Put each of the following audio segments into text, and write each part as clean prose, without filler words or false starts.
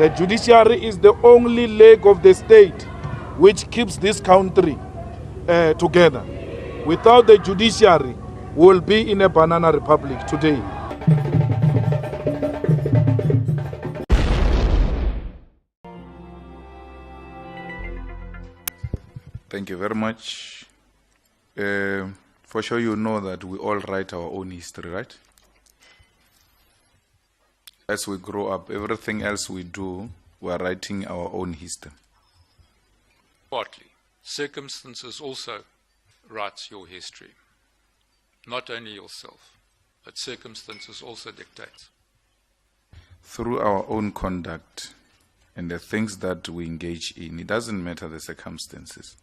The judiciary is the only leg of the state which keeps this country together. Without the judiciary, we'll be in a banana republic today. Thank you very much. For sure you know that we all write our own history, right? As we grow up, everything else we do, we are writing our own history. Partly. Circumstances also writes your history. Not only yourself, but circumstances also dictate. Through our own conduct and the things that we engage in, it doesn't matter the circumstances.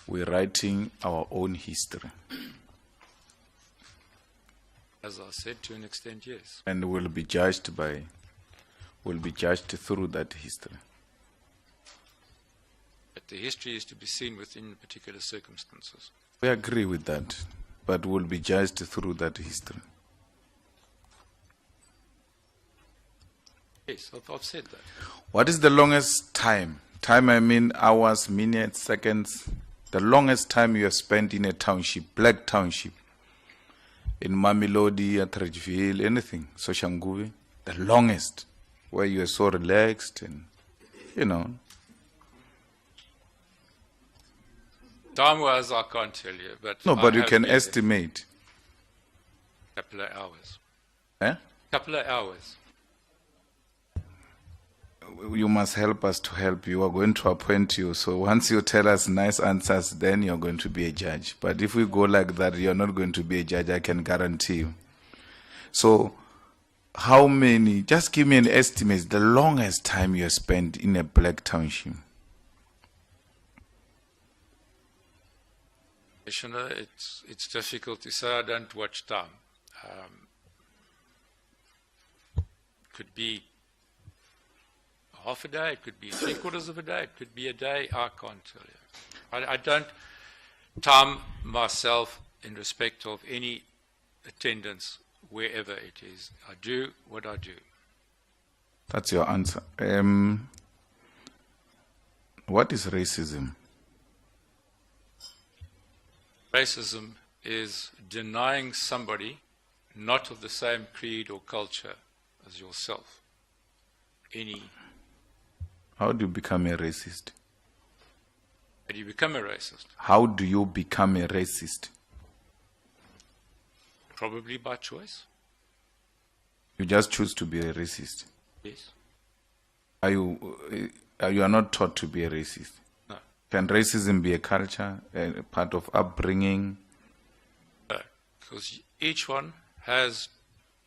We're writing our own history. As I said, to an extent, yes. And we'll be judged through that history. But the history is to be seen within particular circumstances. We agree with that, but we'll be judged through that history. Yes, I've said that. What is the longest time? Time, I mean hours, minutes, seconds. The longest time you have spent in a township, black township, in Mamelodi, at Ridgeville, anything, Soshanguve, the longest, where you are so relaxed and, you know. Time-wise, I can't tell you, but no, but you can estimate. A couple of hours. Eh? Couple of hours. You must help us to help you. We're going to appoint you. So once you tell us nice answers, then you're going to be a judge. But if we go like that, you're not going to be a judge, I can guarantee you. So how many, just give me an estimate, the longest time you have spent in a black township? Commissioner, it's difficult to say. I don't watch time. Could be half a day, it could be 3/4 of a day, it could be a day, I can't tell you. I don't time myself in respect of any attendance wherever it is. I do what I do. That's your answer. What is racism? Racism is denying somebody not of the same creed or culture as yourself any. How do you become a racist? How do you become a racist? How do you become a racist? Probably by choice. You just choose to be a racist? Yes. You are not taught to be a racist? No. Can racism be a culture, a part of upbringing? No, because each one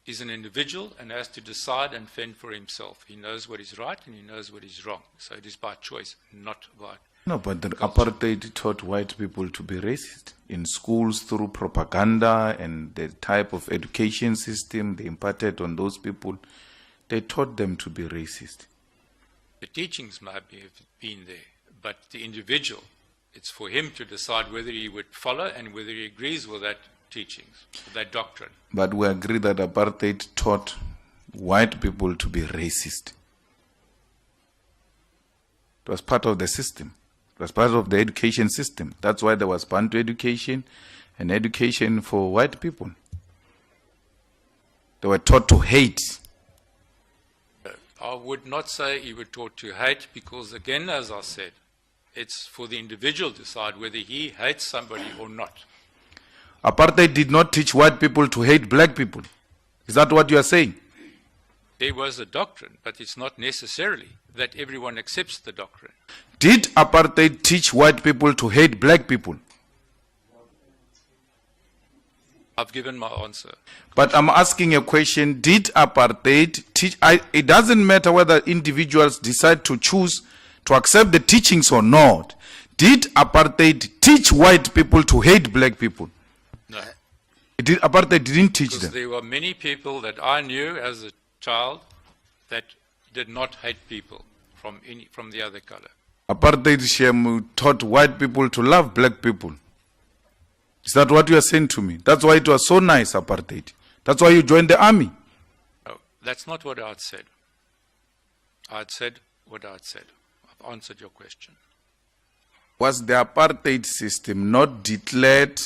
is an individual and has to decide and fend for himself. He knows what is right and he knows what is wrong. So it is by choice, not by No, but the culture. apartheid taught white people to be racist in schools through propaganda and the type of education system they imparted on those people. They taught them to be racist. The teachings might have been there, but the individual, it's for him to decide whether he would follow and whether he agrees with that teachings, that doctrine. But we agree that apartheid taught white people to be racist. It was part of the system. It was part of the education system. That's why there was Bantu education and education for white people. They were taught to hate. I would not say he were taught to hate because, again, as I said, it's for the individual to decide whether he hates somebody or not. Apartheid did not teach white people to hate black people. Is that what you are saying? There was a doctrine, but it's not necessarily that everyone accepts the doctrine. Did apartheid teach white people to hate black people? I've given my answer. But I'm asking a question. Did apartheid teach? It doesn't matter whether individuals decide to choose to accept the teachings or not. Did apartheid teach white people to hate black people? No. Apartheid didn't teach Because them. there were many people that I knew as a child that did not hate people from the other color. Apartheid Shem taught white people to love black people. Is that what you are saying to me? That's why it was so nice, apartheid. That's why you joined the army. No, that's not what I said. I'd said what I'd said. I've answered your question. Was the apartheid system not declared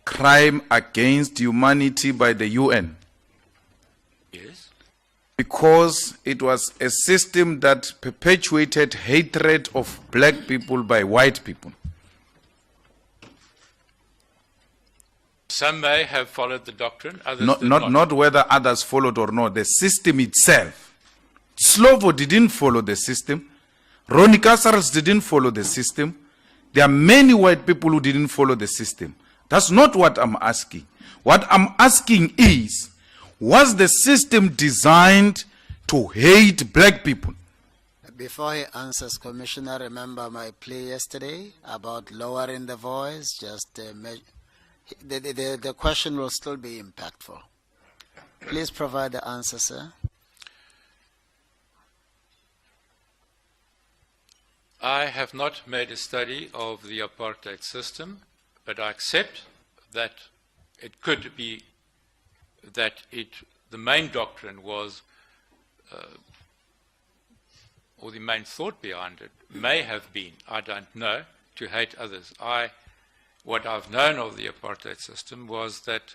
crime against humanity by the UN? Yes. Because it was a system that perpetuated hatred of black people by white people. Some may have followed the doctrine, others did Not whether others followed or not, the system itself. Slovo didn't follow the system. Ronnie Casares didn't follow the system. There are many white people who didn't follow the system. That's not what I'm asking. What I'm asking is, was the system designed to hate black people? Before he answers, Commissioner, remember my plea yesterday about lowering the voice. Just the question will still be impactful. Please provide the answer, sir. I have not made a study of the apartheid system, but I accept that it could be that the main doctrine was, or the main thought behind it, may have been, I don't know, to hate others. What I've known of the apartheid system was that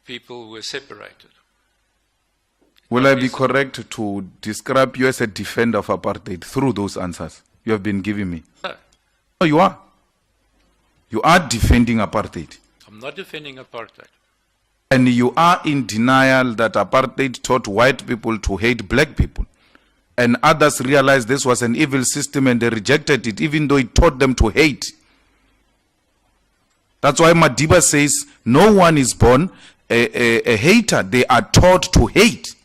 people were separated. Will I be correct to describe you as a defender of apartheid through those answers you have been giving me? No, No, you are. You are defending apartheid. I'm not defending apartheid. And you are in denial that apartheid taught white people to hate black people. And others realized this was an evil system and they rejected it, even though it taught them to hate. That's why Madiba says no one is born a hater. They are taught to hate.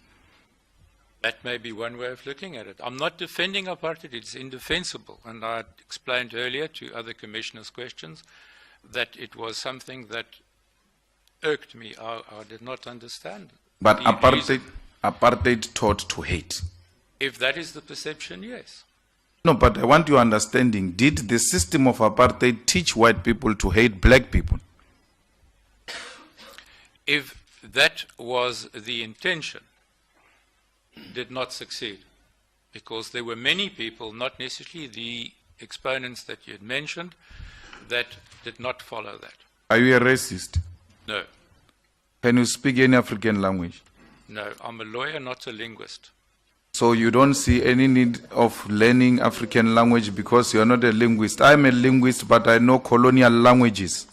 That may be one way of looking at it. I'm not defending apartheid. It's indefensible. And I explained earlier to other commissioners' questions that it was something that irked me. I did not understand. But the reason. apartheid taught to hate. If that is the perception, yes. No, but I want your understanding. Did the system of apartheid teach white people to hate black people? If that was the intention, did not succeed, because there were many people, not necessarily the exponents that you had mentioned, that did not follow that. Are you a racist? No, Can you speak any African language? no, I'm a lawyer, not a linguist. So you don't see any need of learning African language because you're not a linguist. I'm a linguist, but I know colonial languages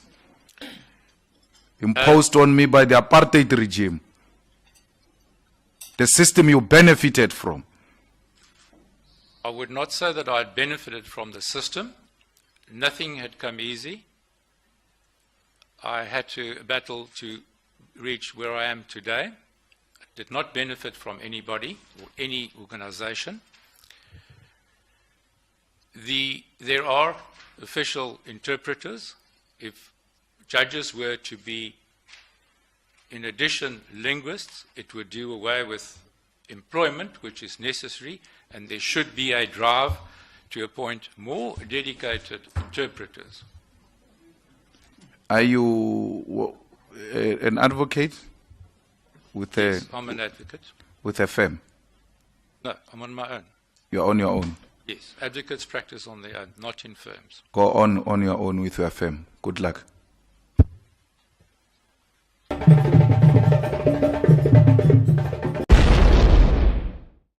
imposed on me by the apartheid regime. The system you benefited from. I would not say that I had benefited from the system. Nothing had come easy. I had to battle to reach where I am today. I did not benefit from anybody or any organization. There are official interpreters. If judges were to be, in addition, linguists, it would do away with employment, which is necessary, and there should be a drive to appoint more dedicated interpreters. Are you an advocate with Yes, I'm an advocate. a firm? No, I'm on my own. You're on your own. Yes, advocates practice on their own, not in firms. Go on your own with your firm. Good luck.